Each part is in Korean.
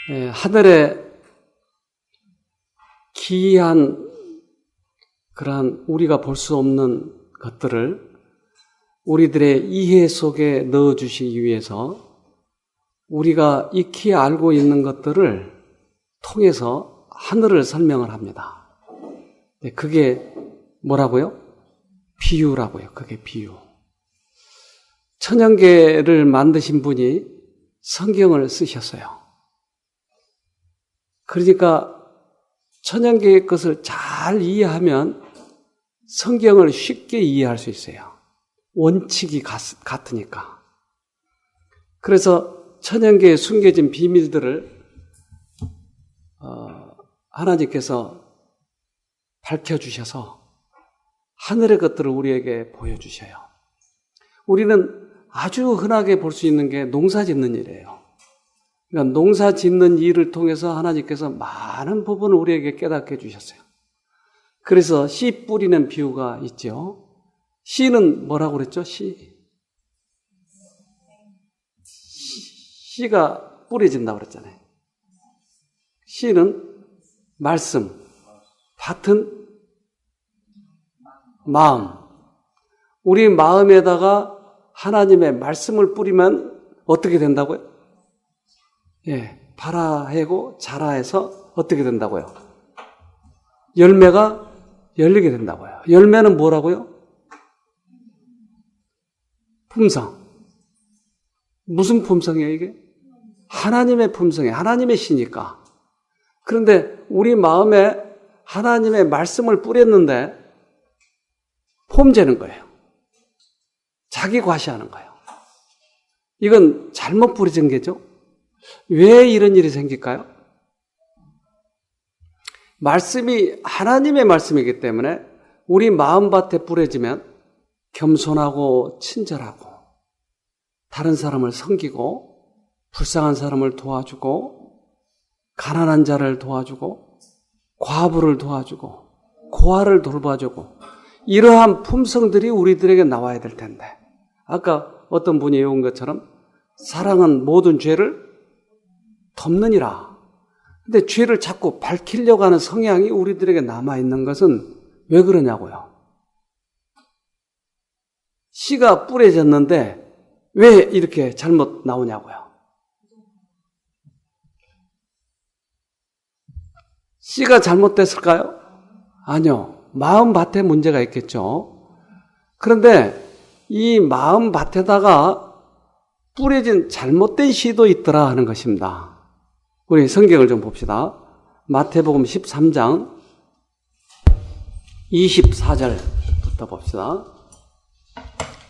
하늘의 기이한 그러한 우리가 볼 수 없는 것들을 우리들의 이해 속에 넣어주시기 위해서 우리가 익히 알고 있는 것들을 통해서 하늘을 설명을 합니다. 그게 뭐라고요? 비유라고요. 그게 비유. 천연계를 만드신 분이 성경을 쓰셨어요. 그러니까 천연계의 것을 잘 이해하면 성경을 쉽게 이해할 수 있어요. 원칙이 같으니까. 그래서 천연계에 숨겨진 비밀들을 하나님께서 밝혀주셔서 하늘의 것들을 우리에게 보여주셔요. 우리는 아주 흔하게 볼 수 있는 게 농사 짓는 일이에요. 그러니까 농사 짓는 일을 통해서 하나님께서 많은 부분을 우리에게 깨닫게 해주셨어요. 그래서 씨 뿌리는 비유가 있죠. 씨는 뭐라고 그랬죠? 씨가 뿌려진다고 그랬잖아요. 씨는 말씀, 밭은 마음. 우리 마음에다가 하나님의 말씀을 뿌리면 어떻게 된다고요? 발아해고 자라해서 어떻게 된다고요? 열매가 열리게 된다고요. 열매는 뭐라고요? 품성. 무슨 품성이에요, 이게? 하나님의 품성이에요. 하나님의 씨니까. 그런데 우리 마음에 하나님의 말씀을 뿌렸는데 폼재는 거예요. 자기 과시하는 거예요. 이건 잘못 뿌려진 게죠. 왜 이런 일이 생길까요? 말씀이 하나님의 말씀이기 때문에 우리 마음밭에 뿌려지면 겸손하고 친절하고 다른 사람을 섬기고 불쌍한 사람을 도와주고 가난한 자를 도와주고 과부를 도와주고 고아를 돌봐주고 이러한 품성들이 우리들에게 나와야 될 텐데 아까 어떤 분이 외운 것처럼 사랑은 모든 죄를 덮느니라. 근데 죄를 자꾸 밝히려고 하는 성향이 우리들에게 남아있는 것은 왜 그러냐고요. 씨가 뿌려졌는데 왜 이렇게 잘못 나오냐고요. 씨가 잘못됐을까요? 아니요. 마음밭에 문제가 있겠죠. 그런데 이 마음밭에다가 뿌려진 잘못된 씨도 있더라 하는 것입니다. 우리 성경을 좀 봅시다. 마태복음 13장 24절부터 봅시다.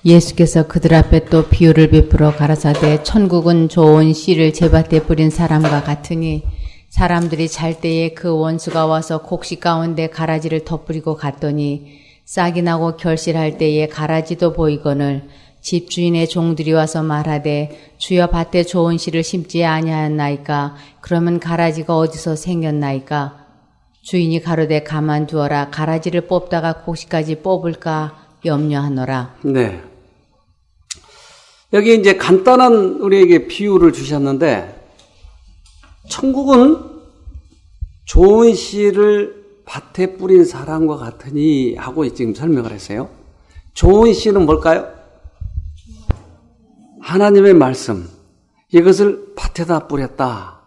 예수께서 그들 앞에 또 비유를 베풀어 가라사대 천국은 좋은 씨를 제밭에 뿌린 사람과 같으니 사람들이 잘 때에 그 원수가 와서 곡식 가운데 가라지를 덧뿌리고 갔더니 싹이 나고 결실할 때에 가라지도 보이거늘 집주인의 종들이 와서 말하되 주여 밭에 좋은 씨를 심지 아니하였나이까 그러면 가라지가 어디서 생겼나이까 주인이 가로되 가만두어라 가라지를 뽑다가 곡식까지 뽑을까 염려하노라. 네. 여기 이제 간단한 우리에게 비유를 주셨는데 천국은 좋은 씨를 밭에 뿌린 사람과 같으니 하고 지금 설명을 했어요. 좋은 씨는 뭘까요? 하나님의 말씀. 이것을 밭에다 뿌렸다.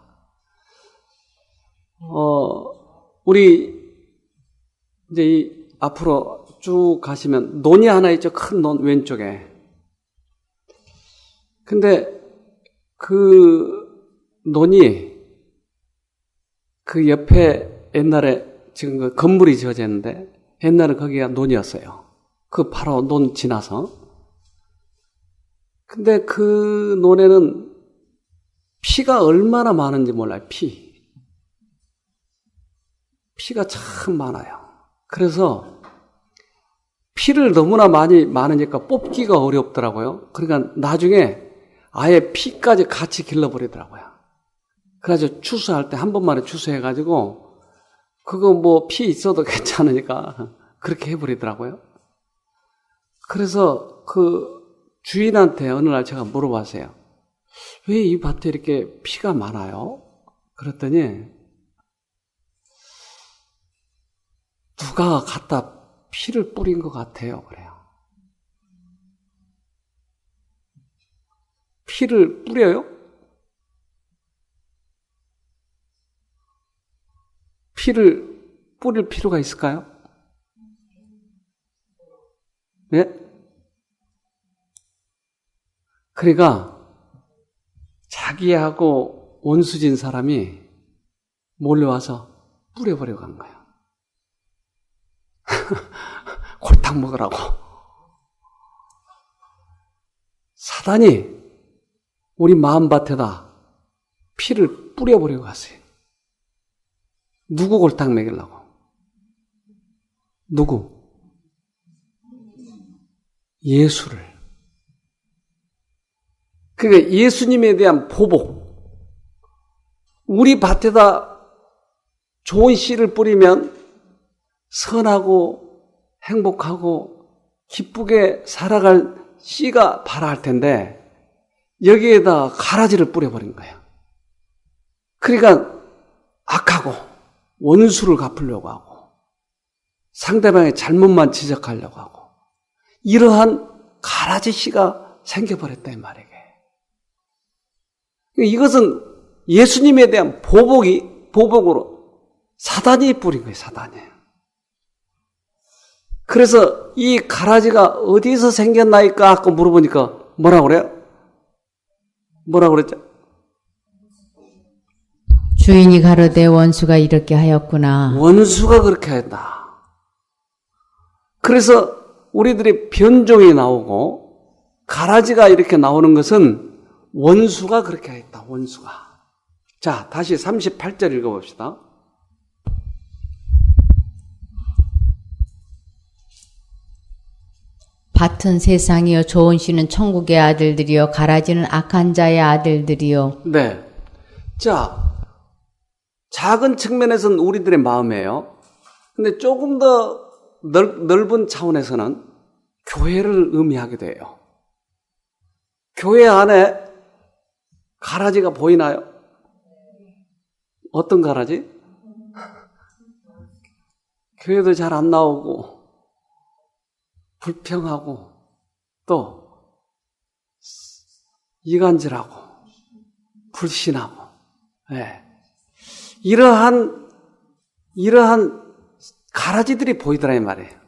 우리 이제 앞으로 쭉 가시면 논이 하나 있죠. 큰 논 왼쪽에. 근데 그 논이 그 옆에 옛날에 지금 그 건물이 지어져 있는데 옛날에 거기가 논이었어요. 그 바로 논 지나서. 근데 그 논에는 피가 얼마나 많은지 몰라요. 피가 참 많아요. 그래서 피를 너무나 많으니까 뽑기가 어렵더라고요. 그러니까 나중에 아예 피까지 같이 길러버리더라고요. 그래가지고 추수할 때 한 번만에 추수해가지고 그거 뭐 피 있어도 괜찮으니까 그렇게 해버리더라고요. 그래서 그 주인한테 어느 날 제가 물어봤어요. 왜 이 밭에 이렇게 피가 많아요? 그랬더니 누가 갖다 피를 뿌린 것 같아요. 그래요. 피를 뿌려요? 피를 뿌릴 필요가 있을까요? 네? 그러니까 자기하고 원수진 사람이 몰려와서 뿌려버리고 간 거예요. 골탕 먹으라고. 사단이 우리 마음밭에다 피를 뿌려버리고 갔어요. 누구 골탕 먹이려고? 누구? 예수를. 그러니까 예수님에 대한 보복. 우리 밭에다 좋은 씨를 뿌리면 선하고 행복하고 기쁘게 살아갈 씨가 발할 텐데 여기에다 가라지를 뿌려버린 거예요. 그러니까 악하고 원수를 갚으려고 하고 상대방의 잘못만 지적하려고 하고 이러한 가라지 씨가 생겨버렸다 이 말이에요. 이것은 예수님에 대한 보복으로 사단이 뿌린 거예요. 사단이. 그래서 이 가라지가 어디서 생겼나이까 하고 물어보니까 뭐라고 그래요? 뭐라고 그랬죠? 주인이 가로되 원수가 이렇게 하였구나. 원수가 그렇게 했다. 그래서 우리들이 변종이 나오고 가라지가 이렇게 나오는 것은 원수가 그렇게 했다. 원수가. 자, 다시 38절 읽어봅시다. 밭은 세상이요 좋은 씨는 천국의 아들들이요 가라지는 악한 자의 아들들이요. 네. 자, 작은 측면에서는 우리들의 마음이에요. 근데 조금 더 넓은 차원에서는 교회를 의미하게 돼요. 교회 안에 가라지가 보이나요? 어떤 가라지? 교회도 잘 안 나오고 불평하고 또 이간질하고 불신하고 네. 이러한 가라지들이 보이더라 이 말이에요.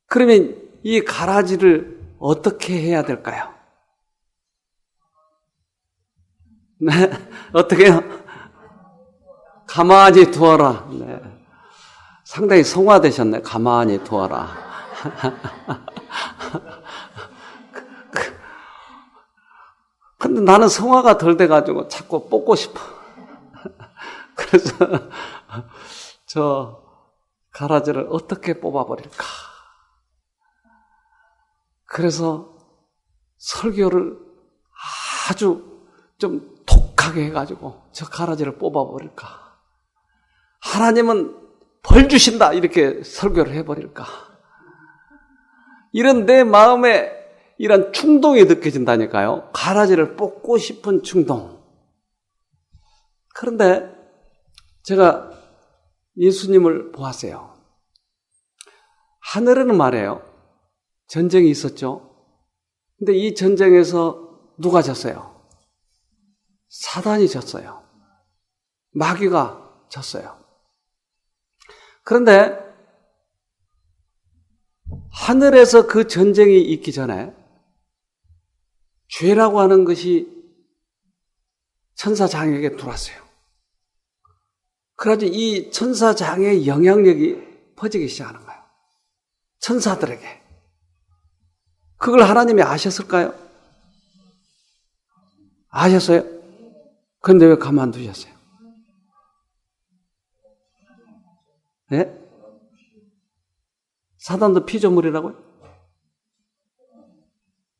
그러면 이 가라지를 어떻게 해야 될까요? 네, 어떻게 해요? 가만히 두어라. 네. 상당히 성화되셨네. 가만히 두어라. 근데 나는 성화가 덜 돼가지고 자꾸 뽑고 싶어. 그래서 저 가라지를 어떻게 뽑아버릴까? 그래서 설교를 아주 좀 독하게 해가지고 저 가라지를 뽑아버릴까? 하나님은 벌 주신다 이렇게 설교를 해버릴까? 이런 내 마음에 이런 충동이 느껴진다니까요. 가라지를 뽑고 싶은 충동. 그런데 제가 예수님을 보았어요. 하늘에는 말이에요. 전쟁이 있었죠. 근데 이 전쟁에서 누가 졌어요? 사단이 졌어요. 마귀가 졌어요. 그런데 하늘에서 그 전쟁이 있기 전에 죄라고 하는 것이 천사장에게 들어왔어요. 그래가지고 이 천사장의 영향력이 퍼지기 시작하는 거예요. 천사들에게. 그걸 하나님이 아셨을까요? 아셨어요? 그런데 왜 가만두셨어요? 네? 사단도 피조물이라고요?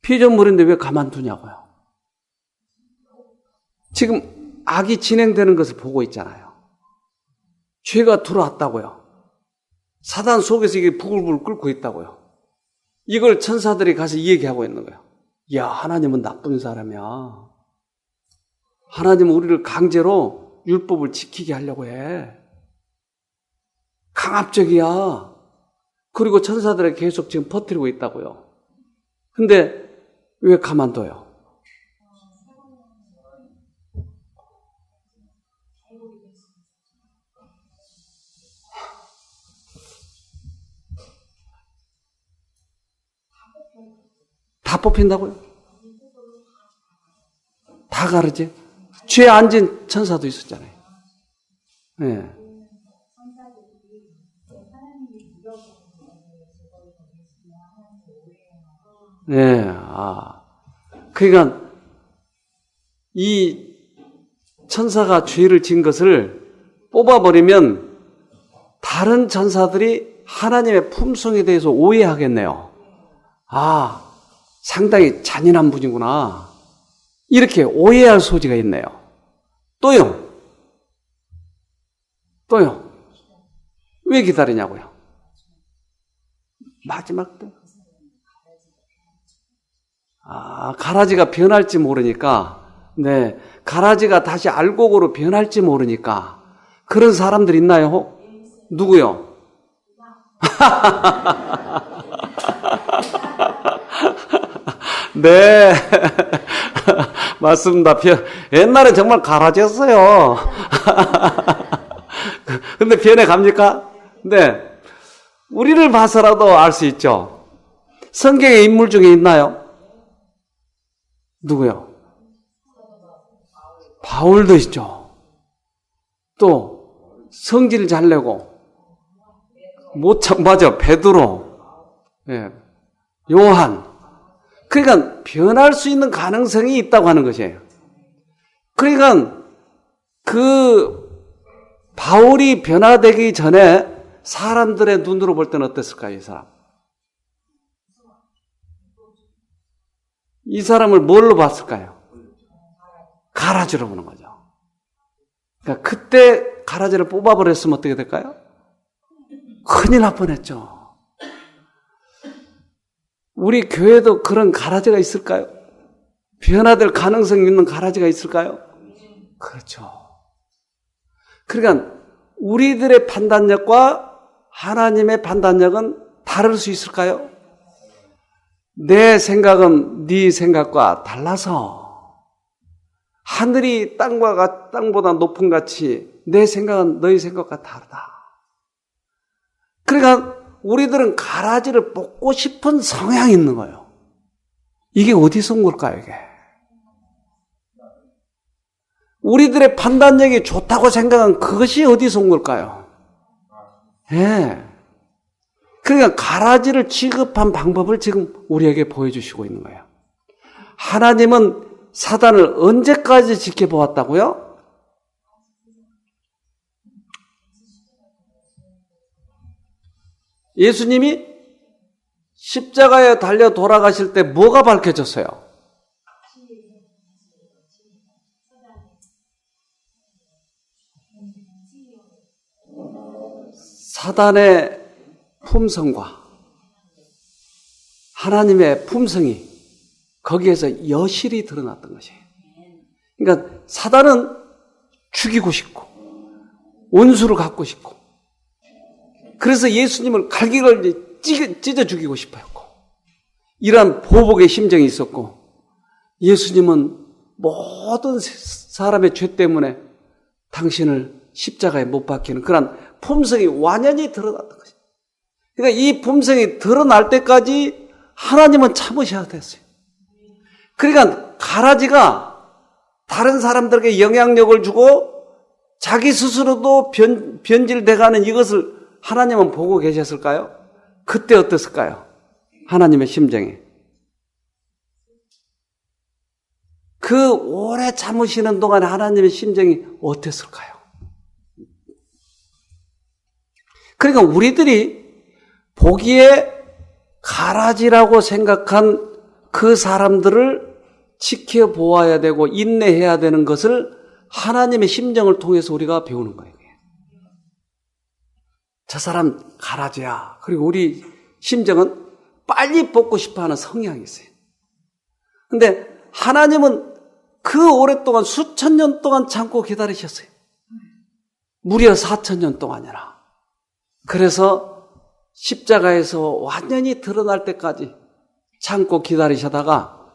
피조물인데 왜 가만두냐고요? 지금 악이 진행되는 것을 보고 있잖아요. 죄가 들어왔다고요. 사단 속에서 이게 부글부글 끓고 있다고요. 이걸 천사들이 가서 얘기하고 있는 거예요. 야, 하나님은 나쁜 사람이야. 하나님은 우리를 강제로 율법을 지키게 하려고 해. 강압적이야. 그리고 천사들에게 계속 지금 퍼뜨리고 있다고요. 근데 왜 가만둬요? 다 뽑힌다고요? 다 가르지? 뒤에 앉은 천사도 있었잖아요. 네. 네, 그러니까 이 천사가 죄를 지은 것을 뽑아버리면 다른 천사들이 하나님의 품성에 대해서 오해하겠네요. 상당히 잔인한 분이구나. 이렇게 오해할 소지가 있네요. 또요. 왜 기다리냐고요? 마지막 때. 가라지가 변할지 모르니까, 네, 가라지가 다시 알곡으로 변할지 모르니까, 그런 사람들 있나요? 누구요? 네, 맞습니다. 옛날에 정말 가라지였어요. 근데 변해 갑니까? 네, 우리를 봐서라도 알 수 있죠. 성경의 인물 중에 있나요? 누구요? 바울도 있죠. 또 성질 잘 내고 맞아, 베드로, 예, 요한. 그러니까 변할 수 있는 가능성이 있다고 하는 것이에요. 그러니까 그 바울이 변화되기 전에 사람들의 눈으로 볼 때는 어땠을까요, 이 사람? 이 사람을 뭘로 봤을까요? 가라지로 보는 거죠. 그러니까 그때 가라지를 뽑아버렸으면 어떻게 될까요? 큰일 날 뻔했죠. 우리 교회도 그런 가라지가 있을까요? 변화될 가능성이 있는 가라지가 있을까요? 그렇죠. 그러니까 우리들의 판단력과 하나님의 판단력은 다를 수 있을까요? 내 생각은 네 생각과 달라서 하늘이 땅보다 높은 같이 내 생각은 너희 생각과 다르다. 그러니까 우리들은 가라지를 뽑고 싶은 성향이 있는 거예요. 이게 어디서 온 걸까요, 이게? 우리들의 판단력이 좋다고 생각한 그것이 어디서 온 걸까요? 예. 그러니까 가라지를 취급한 방법을 지금 우리에게 보여주시고 있는 거예요. 하나님은 사단을 언제까지 지켜보았다고요? 예수님이 십자가에 달려 돌아가실 때 뭐가 밝혀졌어요? 사단의 품성과 하나님의 품성이 거기에서 여실히 드러났던 것이에요. 그러니까 사단은 죽이고 싶고 원수를 갖고 싶고 그래서 예수님을 갈기를 찢어 죽이고 싶어했고 이러한 보복의 심정이 있었고 예수님은 모든 사람의 죄 때문에 당신을 십자가에 못 박히는 그런 품성이 완연히 드러났던 것이에요. 그러니까 이 품성이 드러날 때까지 하나님은 참으셔야 됐어요. 그러니까 가라지가 다른 사람들에게 영향력을 주고 자기 스스로도 변질돼가는 이것을 하나님은 보고 계셨을까요? 그때 어땠을까요? 하나님의 심정이. 그 오래 참으시는 동안에 하나님의 심정이 어땠을까요? 그러니까 우리들이 보기에 가라지라고 생각한 그 사람들을 지켜보아야 되고 인내해야 되는 것을 하나님의 심정을 통해서 우리가 배우는 거예요. 저 사람 가라지야. 그리고 우리 심정은 빨리 뽑고 싶어하는 성향이 있어요. 근데 하나님은 그 오랫동안 수천 년 동안 참고 기다리셨어요. 무려 4,000년 동안이나. 그래서 십자가에서 완전히 드러날 때까지 참고 기다리시다가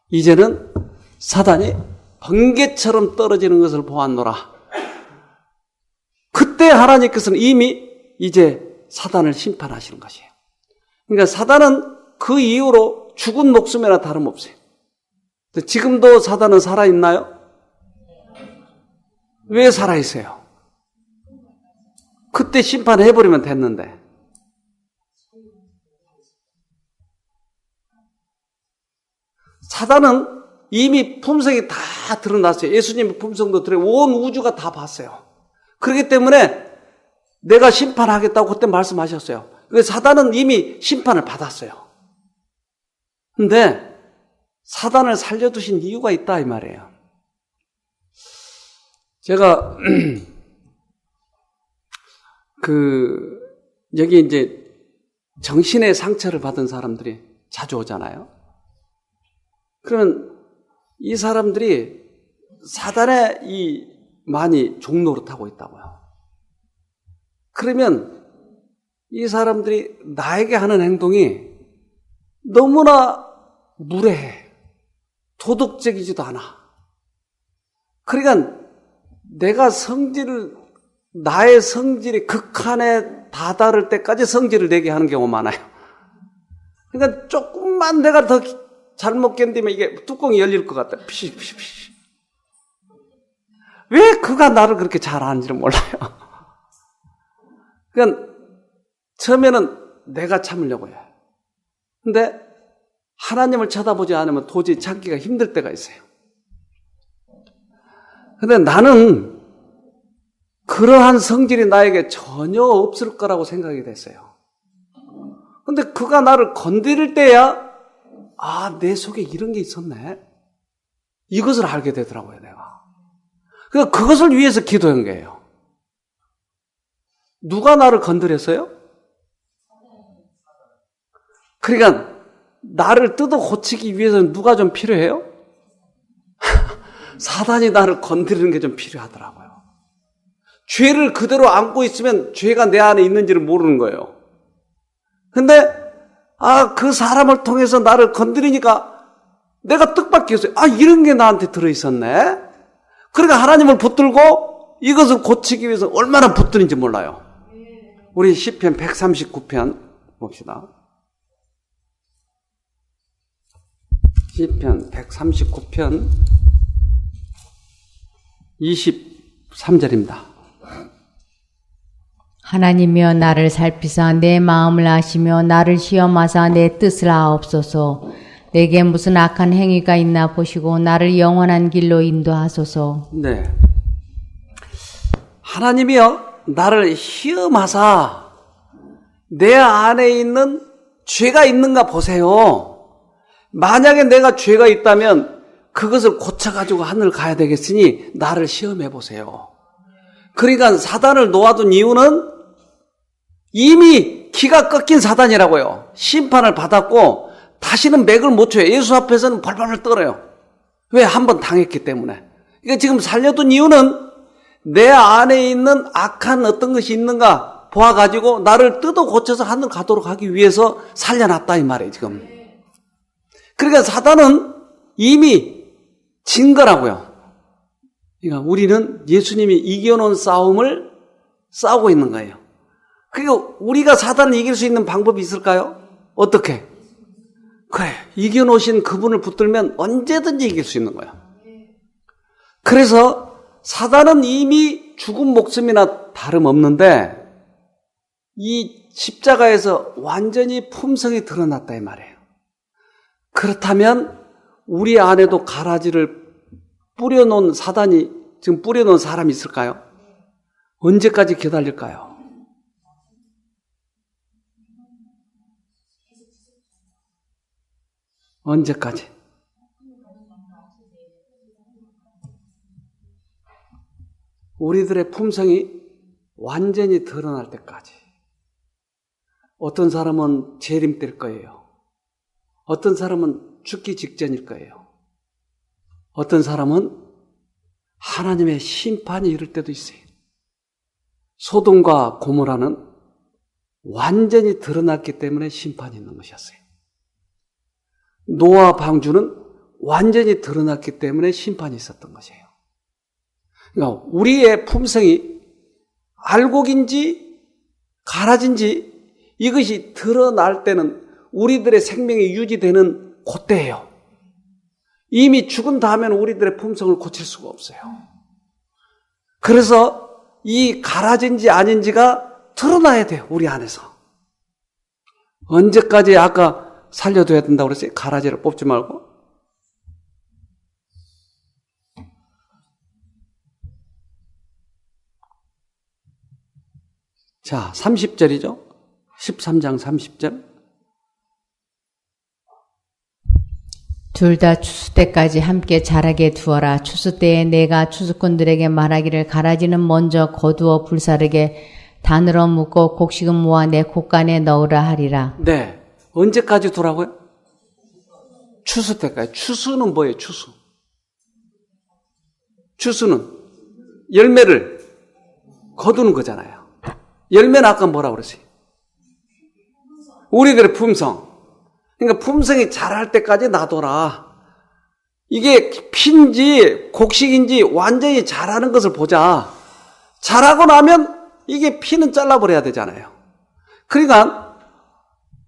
이제는 사단이 번개처럼 떨어지는 것을 보았노라. 그때 하나님께서는 이미 이제 사단을 심판하시는 것이에요. 그러니까 사단은 그 이후로 죽은 목숨이나 다름없어요. 지금도 사단은 살아있나요? 왜 살아있어요? 그때 심판해버리면 됐는데. 사단은 이미 품성이 다 드러났어요. 예수님의 품성도 온 우주가 다 봤어요. 그렇기 때문에 내가 심판하겠다고 그때 말씀하셨어요. 사단은 이미 심판을 받았어요. 근데 사단을 살려두신 이유가 있다 이 말이에요. 제가 여기 이제 정신의 상처를 받은 사람들이 자주 오잖아요. 그러면 이 사람들이 사단의 많이 종노릇하고 있다고요. 그러면 이 사람들이 나에게 하는 행동이 너무나 무례해. 도덕적이지도 않아. 그러니까 내가 나의 성질이 극한에 다다를 때까지 성질을 내게 하는 경우가 많아요. 그러니까 조금만 내가 더 잘못 견디면 이게 뚜껑이 열릴 것 같다. 피시피시피시. 왜 그가 나를 그렇게 잘 아는지를 몰라요. 그러니까 처음에는 내가 참으려고 해요. 근데 하나님을 쳐다보지 않으면 도저히 참기가 힘들 때가 있어요. 근데 나는 그러한 성질이 나에게 전혀 없을 거라고 생각이 됐어요. 근데 그가 나를 건드릴 때야 내 속에 이런 게 있었네. 이것을 알게 되더라고요, 내가. 그러니까 그것을 위해서 기도한 거예요. 누가 나를 건드렸어요? 그러니까 나를 뜯어 고치기 위해서는 누가 좀 필요해요? 사단이 나를 건드리는 게 좀 필요하더라고요. 죄를 그대로 안고 있으면 죄가 내 안에 있는지를 모르는 거예요. 근데 그 사람을 통해서 나를 건드리니까 내가 뜻밖이었어요. 이런 게 나한테 들어있었네. 그러니까 하나님을 붙들고 이것을 고치기 위해서 얼마나 붙드는지 몰라요. 우리 시편 139편 봅시다. 시편 139편 23절입니다. 하나님이여 나를 살피사 내 마음을 아시며 나를 시험하사 내 뜻을 아옵소서. 내게 무슨 악한 행위가 있나 보시고 나를 영원한 길로 인도하소서. 네. 하나님이여 나를 시험하사 내 안에 있는 죄가 있는가 보세요. 만약에 내가 죄가 있다면 그것을 고쳐가지고 하늘 가야 되겠으니 나를 시험해 보세요. 그러니까 사단을 놓아둔 이유는 이미 기가 꺾인 사단이라고요. 심판을 받았고 다시는 맥을 못 쳐요. 예수 앞에서는 벌벌 떨어요. 왜? 한번 당했기 때문에. 그러니까 지금 살려둔 이유는 내 안에 있는 악한 어떤 것이 있는가 보아가지고 나를 뜯어 고쳐서 하늘 가도록 하기 위해서 살려놨다 이 말이에요 지금. 그러니까 사단은 이미 진 거라고요. 그러니까 우리는 예수님이 이겨놓은 싸움을 싸우고 있는 거예요. 그리고 우리가 사단을 이길 수 있는 방법이 있을까요? 어떻게? 그래, 이겨놓으신 그분을 붙들면 언제든지 이길 수 있는 거예요. 그래서 사단은 이미 죽은 목숨이나 다름없는데 이 십자가에서 완전히 품성이 드러났다 이 말이에요. 그렇다면 우리 안에도 가라지를 뿌려놓은 사단이 지금 뿌려놓은 사람이 있을까요? 언제까지 기다릴까요? 언제까지? 우리들의 품성이 완전히 드러날 때까지. 어떤 사람은 재림될 거예요. 어떤 사람은 죽기 직전일 거예요. 어떤 사람은 하나님의 심판이 이를 때도 있어요. 소돔과 고모라는 완전히 드러났기 때문에 심판이 있는 것이었어요. 노아 방주는 완전히 드러났기 때문에 심판이 있었던 것이에요. 그러니까 우리의 품성이 알곡인지 가라진지 이것이 드러날 때는 우리들의 생명이 유지되는 그때예요. 이미 죽은 다음에는 우리들의 품성을 고칠 수가 없어요. 그래서 이 가라진지 아닌지가 드러나야 돼요. 우리 안에서. 언제까지 아까 살려둬야 된다고 그랬어요? 가라지를 뽑지 말고. 자, 30절이죠. 13장 30절. 둘 다 추수 때까지 함께 자라게 두어라. 추수 때에 내가 추수꾼들에게 말하기를 가라지는 먼저 거두어 불사르게 단으로 묶고 곡식은 모아 내 곡간에 넣으라 하리라. 네. 언제까지 두라고요? 추수 때까지. 추수는 뭐예요? 추수. 추수는 열매를 거두는 거잖아요. 열매는 아까 뭐라고 그랬어요? 우리들의 품성. 그러니까 품성이 자랄 때까지 놔둬라. 이게 핀지 곡식인지 완전히 자라는 것을 보자. 자라고 나면 이게 피는 잘라버려야 되잖아요. 그러니까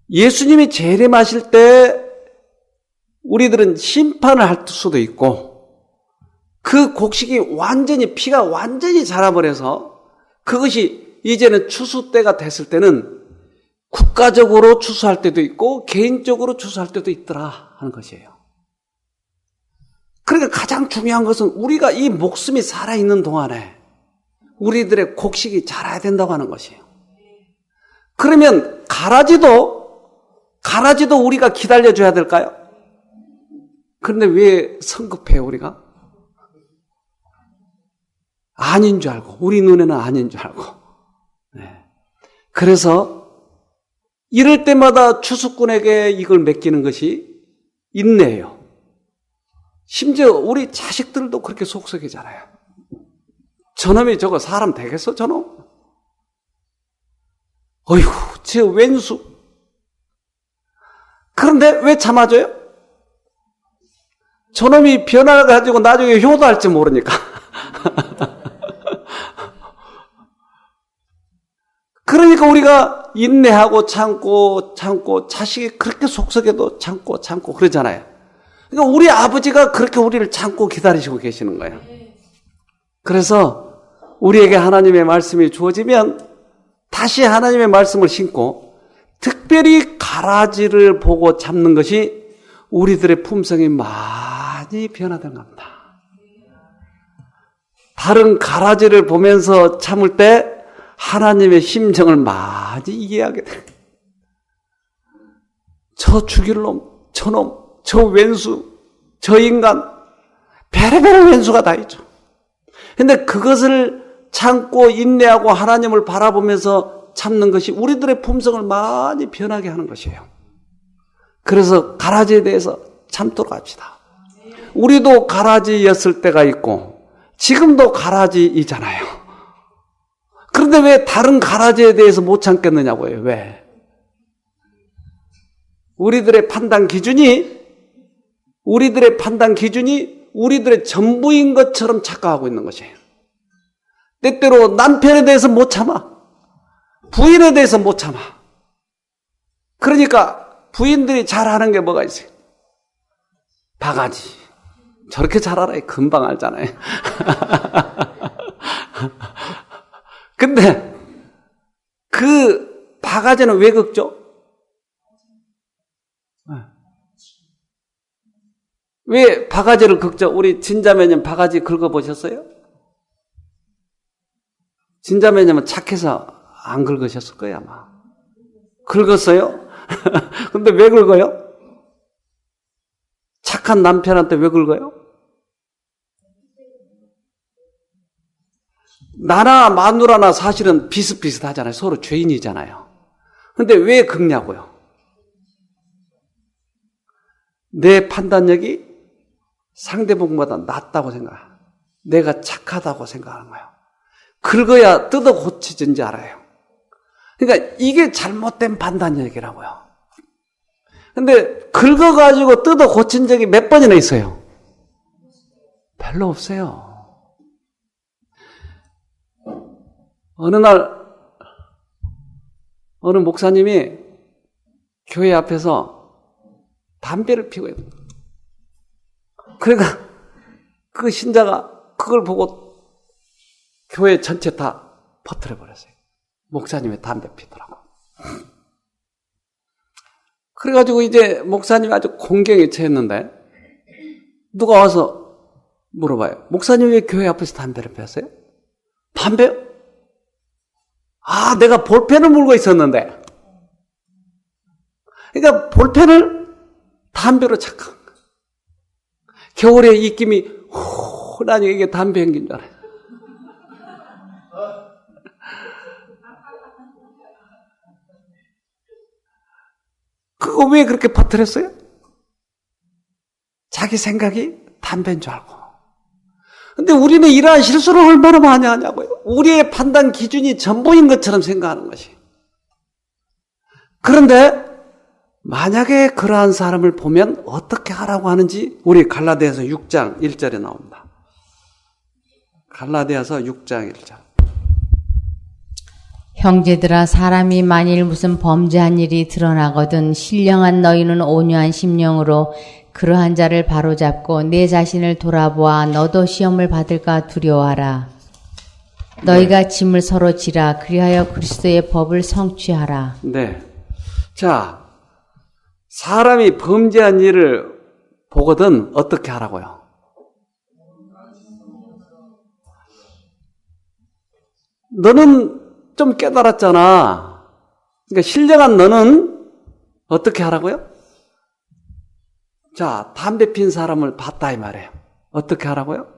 예수님이 재림하실 때 우리들은 심판을 할 수도 있고 그 곡식이 완전히 피가 완전히 자라버려서 그것이 이제는 추수 때가 됐을 때는 국가적으로 추수할 때도 있고 개인적으로 추수할 때도 있더라 하는 것이에요. 그러니까 가장 중요한 것은 우리가 이 목숨이 살아있는 동안에 우리들의 곡식이 자라야 된다고 하는 것이에요. 그러면 가라지도 우리가 기다려줘야 될까요? 그런데 왜 성급해요 우리가? 아닌 줄 알고 우리 눈에는 아닌 줄 알고 그래서 이럴 때마다 추수꾼에게 이걸 맡기는 것이 인내예요. 심지어 우리 자식들도 그렇게 속썩이잖아요. 저놈이 저거 사람 되겠어 저놈? 어이구 저 왼수. 그런데 왜 참아줘요? 저놈이 변화가지고 나중에 효도할지 모르니까. 그러니까 우리가 인내하고 참고 자식이 그렇게 속썩여도 참고 그러잖아요. 그러니까 우리 아버지가 그렇게 우리를 참고 기다리시고 계시는 거예요. 그래서 우리에게 하나님의 말씀이 주어지면 다시 하나님의 말씀을 신고 특별히 가라지를 보고 참는 것이 우리들의 품성이 많이 변화된 겁니다. 다른 가라지를 보면서 참을 때 하나님의 심정을 많이 이해하게 돼요. 저 죽일 놈, 저놈, 저 왼수, 저 인간, 별의별 왼수가 다 있죠. 근데 그것을 참고 인내하고 하나님을 바라보면서 참는 것이 우리들의 품성을 많이 변하게 하는 것이에요. 그래서 가라지에 대해서 참도록 합시다. 우리도 가라지였을 때가 있고 지금도 가라지이잖아요. 그런데 왜 다른 가라지에 대해서 못 참겠느냐고요. 왜? 우리들의 판단 기준이 우리들의 전부인 것처럼 착각하고 있는 것이에요. 때때로 남편에 대해서 못 참아. 부인에 대해서 못 참아. 그러니까 부인들이 잘하는 게 뭐가 있어요? 바가지. 저렇게 잘 알아요. 금방 알잖아요. 근데 그 바가지는 왜 긁죠? 왜 바가지를 긁죠? 우리 진자매님 바가지 긁어보셨어요? 진자매님은 착해서 안 긁으셨을 거예요 아마. 긁었어요? 근데 왜 긁어요? 착한 남편한테 왜 긁어요? 나나 마누라나 사실은 비슷비슷하잖아요. 서로 죄인이잖아요. 근데 왜 긁냐고요? 내 판단력이 상대방보다 낫다고 생각해요. 내가 착하다고 생각하는 거예요. 긁어야 뜯어 고쳐진지 알아요. 그러니까 이게 잘못된 판단력이라고요. 근데 긁어가지고 뜯어 고친 적이 몇 번이나 있어요? 별로 없어요. 어느 날 어느 목사님이 교회 앞에서 담배를 피고 있어요. 그러니까 그 신자가 그걸 보고 교회 전체 다 퍼뜨려 버렸어요. 목사님이 담배 피더라고. 그래가지고 이제 목사님이 아주 공경에 처했는데 누가 와서 물어봐요. 목사님 왜 교회 앞에서 담배를 피웠어요? 담배요? 아, 내가 볼펜을 물고 있었는데. 그러니까 볼펜을 담배로 착각. 겨울에 입김이 나중에 이게 담배 연기인 줄 알아요. 그거 왜 그렇게 퍼뜨렸어요? 자기 생각이 담배인 줄 알고. 근데 우리는 이러한 실수를 얼마나 많이 하냐고요. 우리의 판단 기준이 전부인 것처럼 생각하는 것이. 그런데 만약에 그러한 사람을 보면 어떻게 하라고 하는지 우리 갈라디아서 6장 1절에 나옵니다. 갈라디아서 6장 1절. 형제들아, 사람이 만일 무슨 범죄한 일이 드러나거든 신령한 너희는 온유한 심령으로 그러한 자를 바로잡고 내 자신을 돌아보아 너도 시험을 받을까 두려워하라. 너희가 짐을 서로 지라. 그리하여 그리스도의 법을 성취하라. 네. 자, 사람이 범죄한 일을 보거든 어떻게 하라고요? 너는 좀 깨달았잖아. 그러니까 신령한 너는 어떻게 하라고요? 자, 담배 핀 사람을 봤다 이 말이에요. 어떻게 하라고요?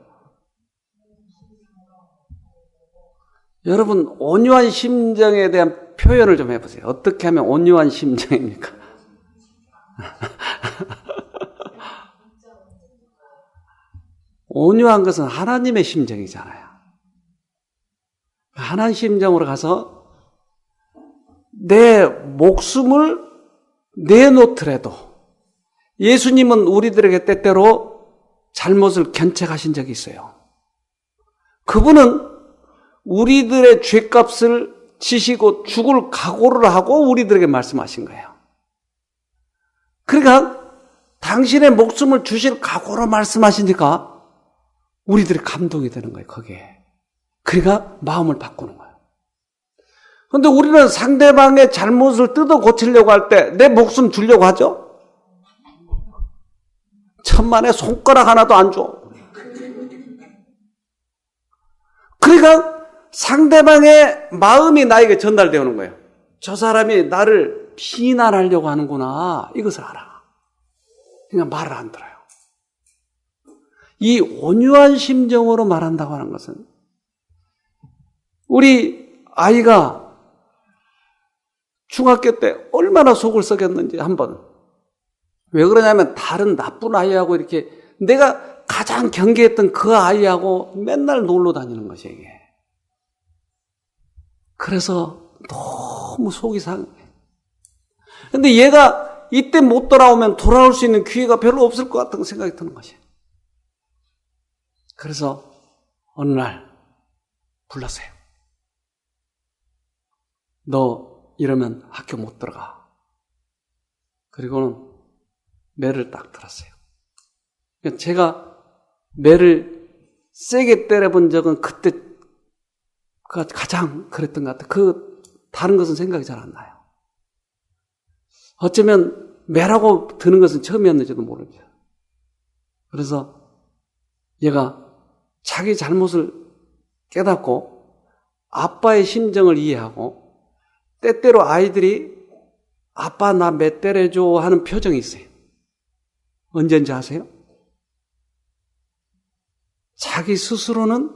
여러분, 온유한 심정에 대한 표현을 좀 해보세요. 어떻게 하면 온유한 심정입니까? 온유한 것은 하나님의 심정이잖아요. 하나님 심정으로 가서 내 목숨을 내놓더라도 예수님은 우리들에게 때때로 잘못을 견책하신 적이 있어요. 그분은 우리들의 죄값을 지시고 죽을 각오를 하고 우리들에게 말씀하신 거예요. 그러니까 당신의 목숨을 주실 각오로 말씀하시니까 우리들이 감동이 되는 거예요, 거기에. 그러니까 마음을 바꾸는 거예요. 그런데 우리는 상대방의 잘못을 뜯어 고치려고 할 때 내 목숨 주려고 하죠? 천만에 손가락 하나도 안 줘. 그러니까 상대방의 마음이 나에게 전달되는 거예요. 저 사람이 나를 비난하려고 하는구나. 이것을 알아. 그냥 말을 안 들어요. 이 온유한 심정으로 말한다고 하는 것은 우리 아이가 중학교 때 얼마나 속을 썩였는지 한번. 왜 그러냐면 다른 나쁜 아이하고 이렇게 내가 가장 경계했던 그 아이하고 맨날 놀러 다니는 것이 이게. 그래서 너무 속이 상해. 근데 얘가 이때 못 돌아오면 돌아올 수 있는 기회가 별로 없을 것 같은 생각이 드는 것이에요. 그래서 어느 날 불렀어요. 너 이러면 학교 못 들어가. 그리고는 매를 딱 들었어요. 제가 매를 세게 때려본 적은 그때 가장 그랬던 것 같아요. 다른 것은 생각이 잘 안 나요. 어쩌면 매라고 드는 것은 처음이었는지도 모르죠. 그래서 얘가 자기 잘못을 깨닫고 아빠의 심정을 이해하고 때때로 아이들이 아빠 나 매 때려줘 하는 표정이 있어요. 언제인지 아세요? 자기 스스로는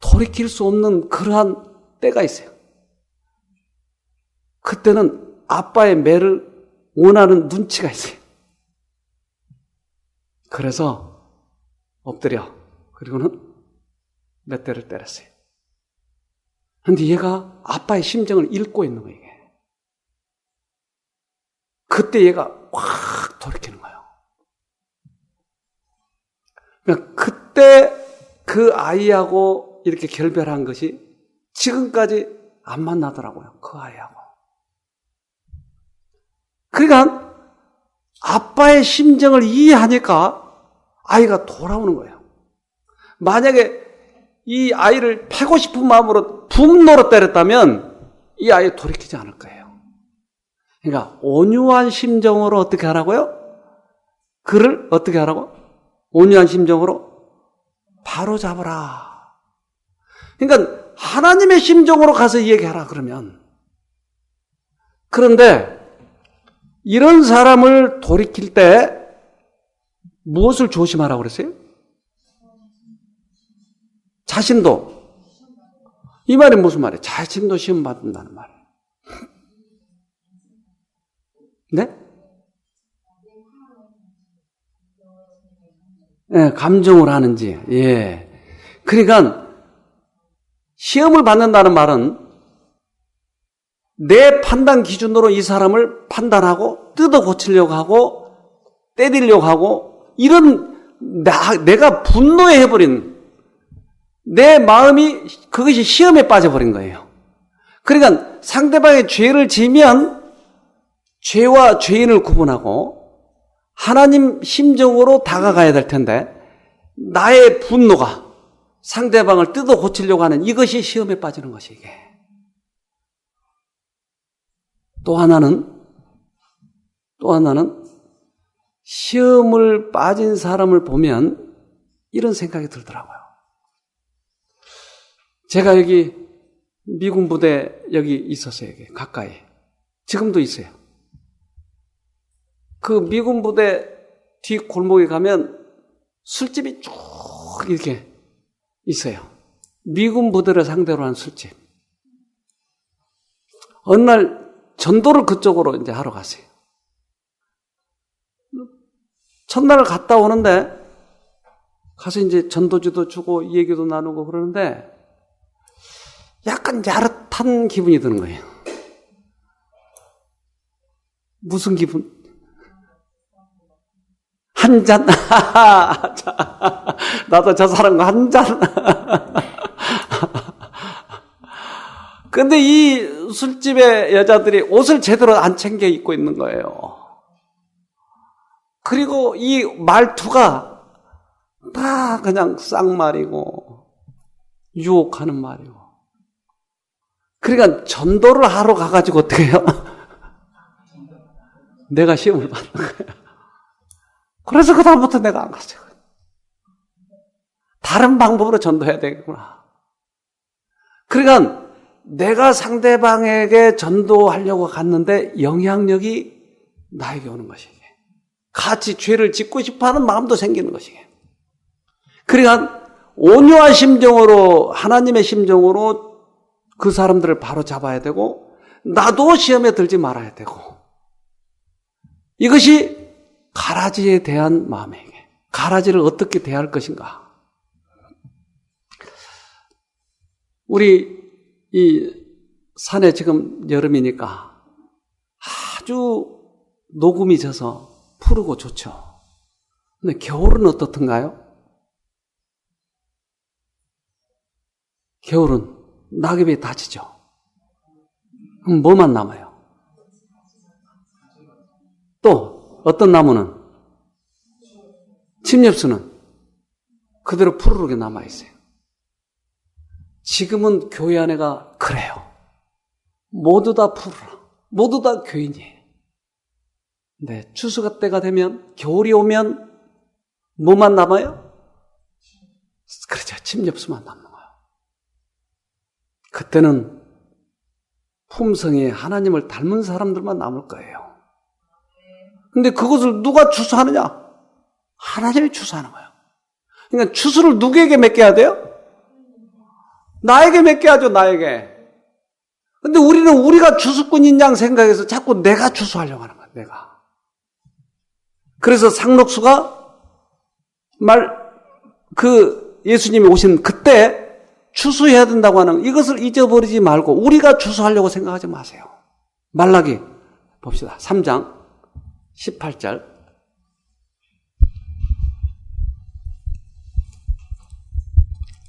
돌이킬 수 없는 그러한 때가 있어요. 그때는 아빠의 매를 원하는 눈치가 있어요. 그래서 엎드려. 그리고는 몇 대를 때렸어요. 근데 얘가 아빠의 심정을 읽고 있는 거예요, 이게. 그때 얘가 확 돌이키는 거예요. 그러니까 그때 그 아이하고 이렇게 결별한 것이 지금까지 안 만나더라고요, 그 아이하고. 그러니까 아빠의 심정을 이해하니까 아이가 돌아오는 거예요. 만약에 이 아이를 패고 싶은 마음으로 분노로 때렸다면 이 아이 돌이키지 않을 거예요. 그러니까 온유한 심정으로 어떻게 하라고요? 그를 어떻게 하라고? 온유한 심정으로 바로 잡으라. 그러니까 하나님의 심정으로 가서 얘기하라 그러면. 그런데 이런 사람을 돌이킬 때 무엇을 조심하라고 그랬어요? 자신도. 이 말이 무슨 말이에요? 자신도 시험 받는다는 말이에요. 네? 네, 감정을 하는지. 예. 그러니까 시험을 받는다는 말은 내 판단 기준으로 이 사람을 판단하고 뜯어 고치려고 하고 때리려고 하고 이런 내가 분노해버린 내 마음이 그것이 시험에 빠져버린 거예요. 그러니까 상대방의 죄를 지면 죄와 죄인을 구분하고 하나님 심정으로 다가가야 될 텐데 나의 분노가 상대방을 뜯어 고치려고 하는 이것이 시험에 빠지는 것이 이게. 또 하나는 시험을 빠진 사람을 보면 이런 생각이 들더라고요. 제가 여기 미군 부대 여기 있었어요. 여기 가까이. 지금도 있어요. 그 미군 부대 뒤 골목에 가면 술집이 쭉 이렇게 있어요. 미군 부대를 상대로 한 술집. 어느 날 전도를 그쪽으로 이제 하러 갔어요. 첫날 갔다 오는데 가서 이제 전도지도 주고 얘기도 나누고 그러는데 약간 야릇한 기분이 드는 거예요. 무슨 기분? 한 잔. 나도 저 사람과 한 잔. 근데 이 술집의 여자들이 옷을 제대로 안 챙겨 입고 있는 거예요. 그리고 이 말투가 다 그냥 쌍말이고 유혹하는 말이고. 그러니까 전도를 하러 가가지고 어떻게 해요? 내가 시험을 받는 거예요. 그래서 그다음부터 내가 안 갔어요. 다른 방법으로 전도해야 되겠구나. 그러니까 내가 상대방에게 전도하려고 갔는데 영향력이 나에게 오는 것이게. 같이 죄를 짓고 싶어하는 마음도 생기는 것이게. 그러니까 온유한 심정으로 하나님의 심정으로 그 사람들을 바로 잡아야 되고 나도 시험에 들지 말아야 되고 이것이 가라지에 대한 마음에게 가라지를 어떻게 대할 것인가. 우리 이 산에 지금 여름이니까 아주 녹음이 져서 푸르고 좋죠. 근데 겨울은 어떻던가요? 겨울은 낙엽이 다지죠. 그럼 뭐만 남아요? 또 어떤 나무는? 침엽수는 그대로 푸르르게 남아있어요. 지금은 교회 안에가 그래요. 모두 다 푸르러, 모두 다 교인이에요. 네, 추수가 때가 되면, 겨울이 오면 뭐만 남아요? 그렇죠. 침엽수만 남는 거예요. 그때는 품성에 하나님을 닮은 사람들만 남을 거예요. 근데 그것을 누가 추수하느냐? 하나님이 추수하는 거예요. 그러니까 추수를 누구에게 맡겨야 돼요? 나에게 맡겨야죠, 나에게. 근데 우리는 우리가 추수꾼인 양 생각해서 자꾸 내가 추수하려고 하는 거야, 내가. 그래서 상록수가 예수님이 오신 그때 추수해야 된다고 하는 이것을 잊어버리지 말고 우리가 추수하려고 생각하지 마세요. 말라기 봅시다. 3장 18절.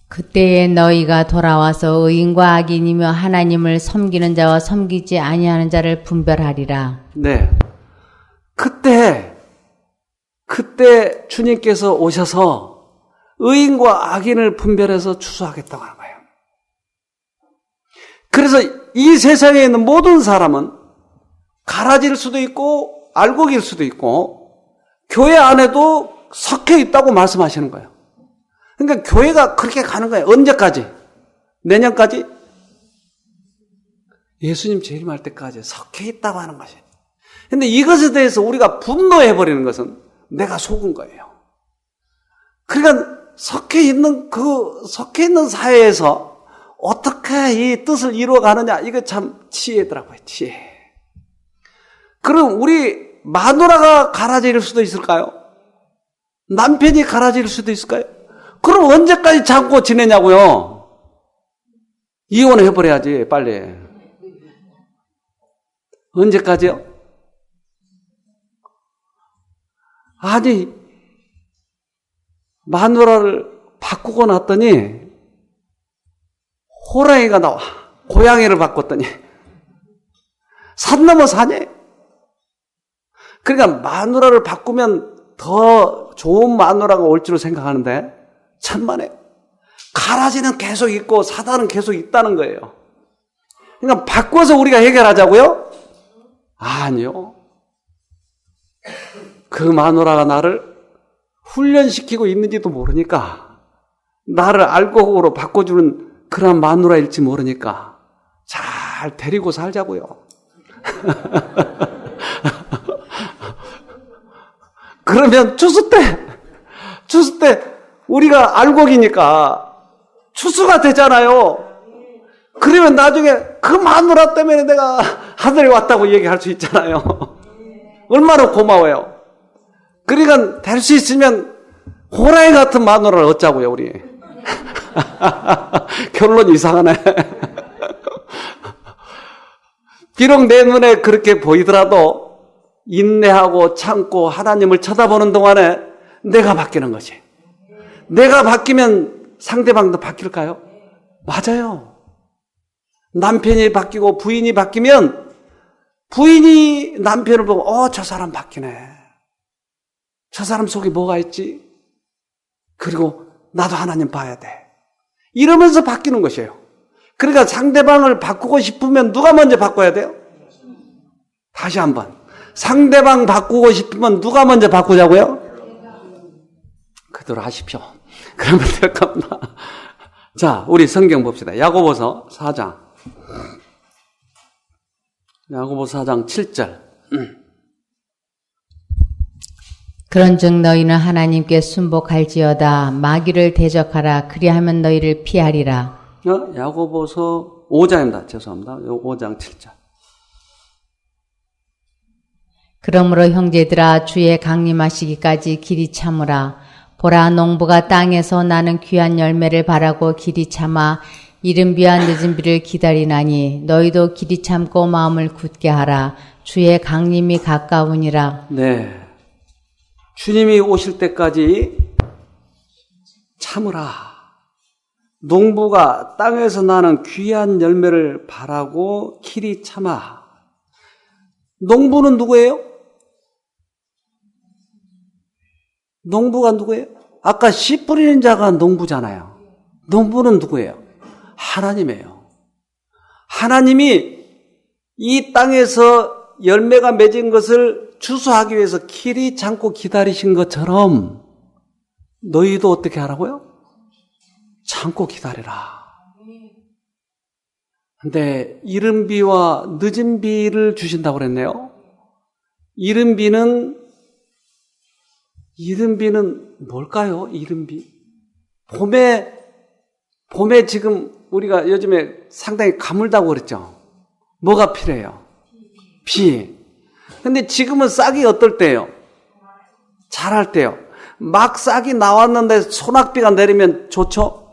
그때에 너희가 돌아와서 의인과 악인이며 하나님을 섬기는 자와 섬기지 아니하는 자를 분별하리라. 네. 그때 주님께서 오셔서 의인과 악인을 분별해서 추수하겠다고 하는 거예요. 그래서 이 세상에 있는 모든 사람은 가라질 수도 있고 알곡일 수도 있고 교회 안에도 섞여 있다고 말씀하시는 거예요. 그러니까 교회가 그렇게 가는 거예요. 언제까지? 내년까지? 예수님 재림할 때까지 섞여 있다고 하는 것이에요. 근데 이것에 대해서 우리가 분노해버리는 것은 내가 속은 거예요. 그러니까 섞여 있는 사회에서 어떻게 이 뜻을 이루어가느냐, 이거 참 지혜더라고요, 지혜. 그럼 우리 마누라가 갈아질 수도 있을까요? 남편이 갈아질 수도 있을까요? 그럼 언제까지 참고 지내냐고요? 이혼해버려야지, 빨리. 언제까지요? 아니, 마누라를 바꾸고 났더니 호랑이가 나와. 고양이를 바꿨더니 산 넘어 산이에요. 그러니까 마누라를 바꾸면 더 좋은 마누라가 올 줄로 생각하는데 천만에 가라지는 계속 있고 사단은 계속 있다는 거예요. 그러니까 바꿔서 우리가 해결하자고요? 아니요. 그 마누라가 나를 훈련시키고 있는지도 모르니까, 나를 알곡으로 바꿔주는 그런 마누라일지 모르니까 잘 데리고 살자고요. 그러면 추수 때 우리가 알곡이니까 추수가 되잖아요. 그러면 나중에 그 마누라 때문에 내가 하늘에 왔다고 얘기할 수 있잖아요. 얼마나 고마워요. 그러니까 될 수 있으면 호랑이 같은 마누라를 얻자고요, 우리. 결론 이상하네. 비록 내 눈에 그렇게 보이더라도 인내하고 참고 하나님을 쳐다보는 동안에 내가 바뀌는 거지. 내가 바뀌면 상대방도 바뀔까요? 맞아요. 남편이 바뀌고 부인이 바뀌면 부인이 남편을 보고 저 사람 바뀌네. 저 사람 속에 뭐가 있지? 그리고 나도 하나님 봐야 돼. 이러면서 바뀌는 것이에요. 그러니까 상대방을 바꾸고 싶으면 누가 먼저 바꿔야 돼요? 다시 한번. 상대방 바꾸고 싶으면 누가 먼저 바꾸자고요? 그대로 하십시오. 그러면 될 겁니다. 자, 우리 성경 봅시다. 야고보서 4장. 야고보서 4장 7절. 그런즉 너희는 하나님께 순복할지어다. 마귀를 대적하라. 그리하면 너희를 피하리라. 야고보서 5장입니다. 죄송합니다. 5장 7절. 그러므로 형제들아, 주의 강림하시기까지 길이 참으라. 보라, 농부가 땅에서 나는 귀한 열매를 바라고 길이 참아 이른 비와 늦은 비를 기다리나니 너희도 길이 참고 마음을 굳게 하라. 주의 강림이 가까우니라. 네. 주님이 오실 때까지 참으라. 농부가 땅에서 나는 귀한 열매를 바라고 길이 참아. 농부는 누구예요? 농부가 누구예요? 아까 씨 뿌리는 자가 농부잖아요. 농부는 누구예요? 하나님이에요. 하나님이 이 땅에서 열매가 맺은 것을 추수하기 위해서 길이 참고 기다리신 것처럼 너희도 어떻게 하라고요? 참고 기다리라. 근데 이른 비와 늦은 비를 주신다고 그랬네요. 이른 비는 뭘까요? 이른 비. 봄에 지금 우리가 요즘에 상당히 가물다고 그랬죠. 뭐가 필요해요? 비. 근데 지금은 싹이 어떨 때예요? 자랄 때요. 막 싹이 나왔는데 소낙비가 내리면 좋죠?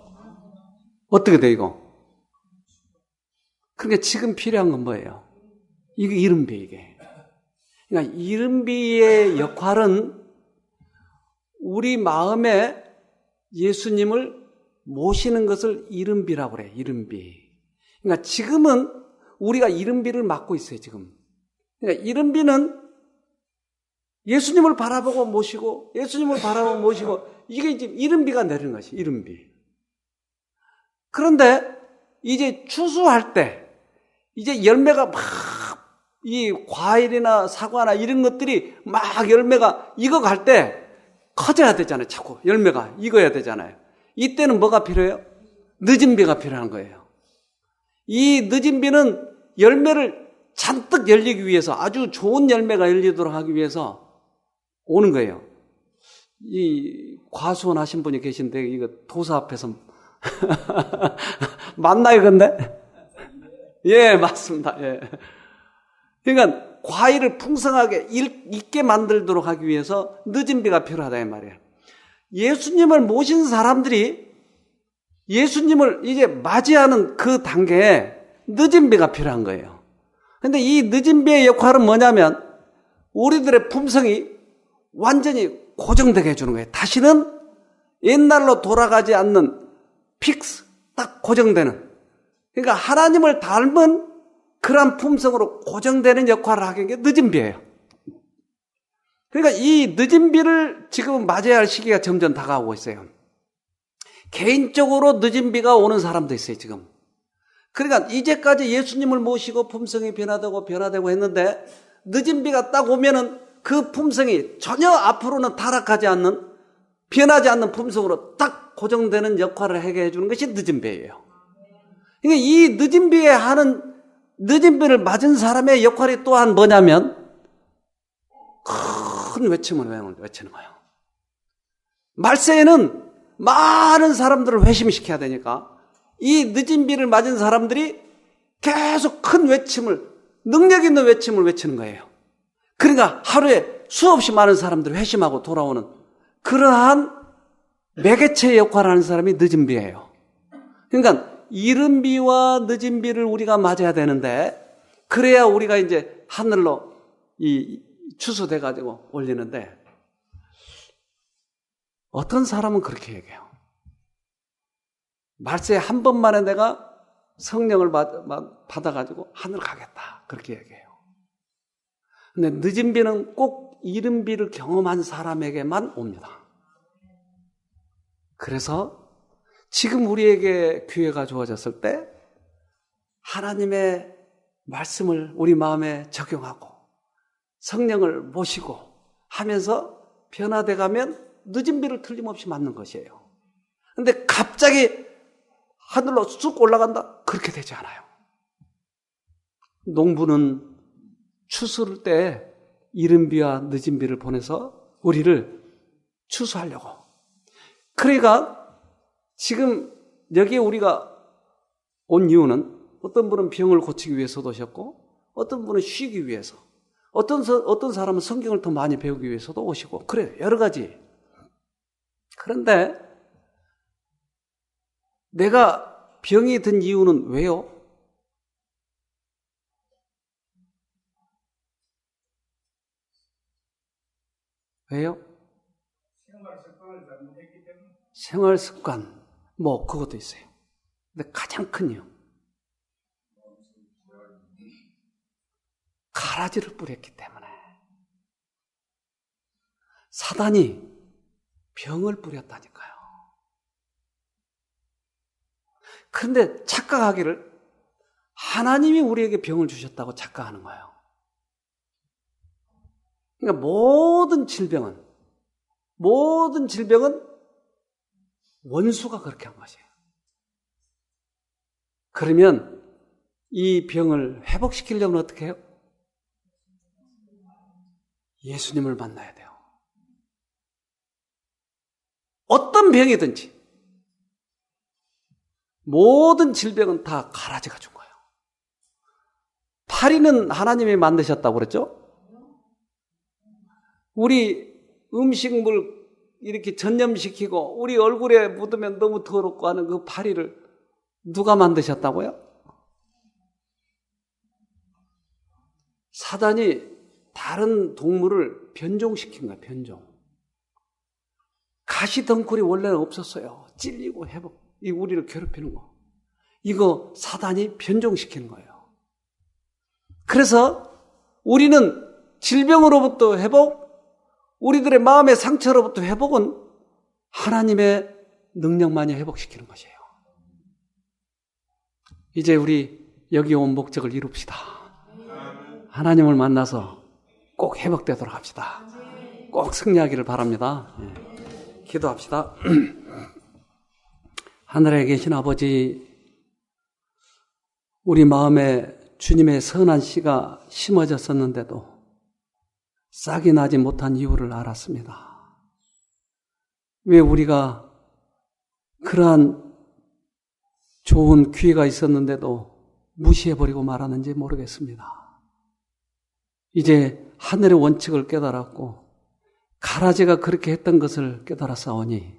어떻게 돼, 이거? 그러니까 지금 필요한 건 뭐예요? 이게 이른비, 이게. 그러니까 이른비의 역할은 우리 마음에 예수님을 모시는 것을 이른비라고 그래, 이른비. 그러니까 지금은 우리가 이른비를 맡고 있어요, 지금. 그러니까 이른비는 예수님을 바라보고 모시고, 예수님을 바라보고 모시고, 이게 이제 이른비가 내리는 것이, 이른비. 그런데 이제 추수할 때, 이제 열매가 막, 이 과일이나 사과나 이런 것들이 막 열매가 익어갈 때 커져야 되잖아요, 자꾸. 열매가 익어야 되잖아요. 이때는 뭐가 필요해요? 늦은 비가 필요한 거예요. 이 늦은 비는 열매를 잔뜩 열리기 위해서, 아주 좋은 열매가 열리도록 하기 위해서 오는 거예요. 이 과수원 하신 분이 계신데 이거 도사 앞에서 맞나요, 근데? 예, 맞습니다. 예. 그러니까 과일을 풍성하게 익게 만들도록 하기 위해서 늦은 비가 필요하다 이 말이에요. 예수님을 모신 사람들이 예수님을 이제 맞이하는 그 단계에 늦은 비가 필요한 거예요. 근데 이 늦은 비의 역할은 뭐냐면 우리들의 품성이 완전히 고정되게 해주는 거예요. 다시는 옛날로 돌아가지 않는 픽스, 딱 고정되는. 그러니까 하나님을 닮은 그런 품성으로 고정되는 역할을 하는 게 늦은 비예요. 그러니까 이 늦은 비를 지금 맞이해야 할 시기가 점점 다가오고 있어요. 개인적으로 늦은 비가 오는 사람도 있어요, 지금. 그러니까 이제까지 예수님을 모시고 품성이 변화되고 했는데 늦은 비가 딱 오면은 그 품성이 전혀 앞으로는 타락하지 않는, 변하지 않는 품성으로 딱 고정되는 역할을 하게 해주는 것이 늦은 비예요. 그러니까 이 늦은 비에 하는, 늦은 비를 맞은 사람의 역할이 또한 뭐냐면 큰 외침을 외치는 거예요. 말세에는 많은 사람들을 회심시켜야 되니까 이 늦은 비를 맞은 사람들이 계속 큰 외침을, 능력 있는 외침을 외치는 거예요. 그러니까 하루에 수없이 많은 사람들이 회심하고 돌아오는 그러한 매개체의 역할을 하는 사람이 늦은 비예요. 그러니까 이른 비와 늦은 비를 우리가 맞아야 되는데 그래야 우리가 이제 하늘로 이 추수돼 가지고 올리는데 어떤 사람은 그렇게 얘기해요. 말세 한 번만에 내가 성령을 받아가지고 하늘 가겠다. 그렇게 얘기해요. 근데 늦은 비는 꼭 이른 비를 경험한 사람에게만 옵니다. 그래서 지금 우리에게 기회가 주어졌을 때 하나님의 말씀을 우리 마음에 적용하고 성령을 모시고 하면서 변화돼 가면 늦은 비를 틀림없이 맞는 것이에요. 근데 갑자기 하늘로 쑥 올라간다? 그렇게 되지 않아요. 농부는 추수를 때 이른 비와 늦은 비를 보내서 우리를 추수하려고. 그러니까 지금 여기에 우리가 온 이유는 어떤 분은 병을 고치기 위해서도 오셨고 어떤 분은 쉬기 위해서, 어떤 사람은 성경을 더 많이 배우기 위해서도 오시고, 그래요. 여러 가지. 그런데 내가 병이 든 이유는 왜요? 왜요? 생활 습관, 뭐 그것도 있어요. 근데 가장 큰 이유, 가라지를 뿌렸기 때문에. 사단이 병을 뿌렸다니까요. 그런데 착각하기를 하나님이 우리에게 병을 주셨다고 착각하는 거예요. 그러니까 모든 질병은 원수가 그렇게 한 것이에요. 그러면 이 병을 회복시키려면 어떻게 해요? 예수님을 만나야 돼요. 어떤 병이든지 모든 질병은 다 가라지가 준 거예요. 파리는 하나님이 만드셨다고 그랬죠? 우리 음식물 이렇게 전염시키고 우리 얼굴에 묻으면 너무 더럽고 하는 그 파리를 누가 만드셨다고요? 사단이 다른 동물을 변종시킨 거예요. 변종. 가시덩굴이 원래는 없었어요. 찔리고 이 우리를 괴롭히는 거. 이거 사단이 변종시키는 거예요. 그래서 우리는 질병으로부터 회복, 우리들의 마음의 상처로부터 회복은 하나님의 능력만이 회복시키는 것이에요. 이제 우리 여기 온 목적을 이룹시다. 하나님을 만나서 꼭 회복되도록 합시다. 꼭 승리하기를 바랍니다. 기도합시다. 하늘에 계신 아버지, 우리 마음에 주님의 선한 씨가 심어졌었는데도 싹이 나지 못한 이유를 알았습니다. 왜 우리가 그러한 좋은 기회가 있었는데도 무시해버리고 말았는지 모르겠습니다. 이제 하늘의 원칙을 깨달았고 가라지가 그렇게 했던 것을 깨달았사오니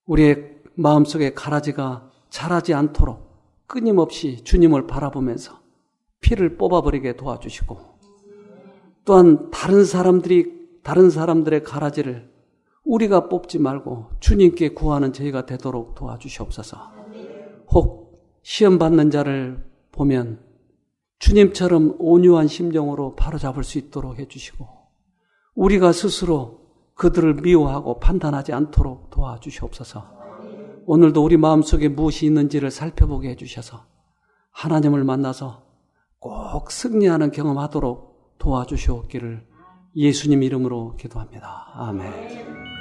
우리의 마음속에 가라지가 자라지 않도록 끊임없이 주님을 바라보면서 피를 뽑아버리게 도와주시고 또한 다른 사람들의 가라지를 우리가 뽑지 말고 주님께 구하는 저희가 되도록 도와주시옵소서. 혹 시험 받는 자를 보면 주님처럼 온유한 심정으로 바로잡을 수 있도록 해주시고 우리가 스스로 그들을 미워하고 판단하지 않도록 도와주시옵소서. 오늘도 우리 마음속에 무엇이 있는지를 살펴보게 해주셔서 하나님을 만나서 꼭 승리하는 경험하도록 도와주시옵기를 예수님 이름으로 기도합니다. 아멘.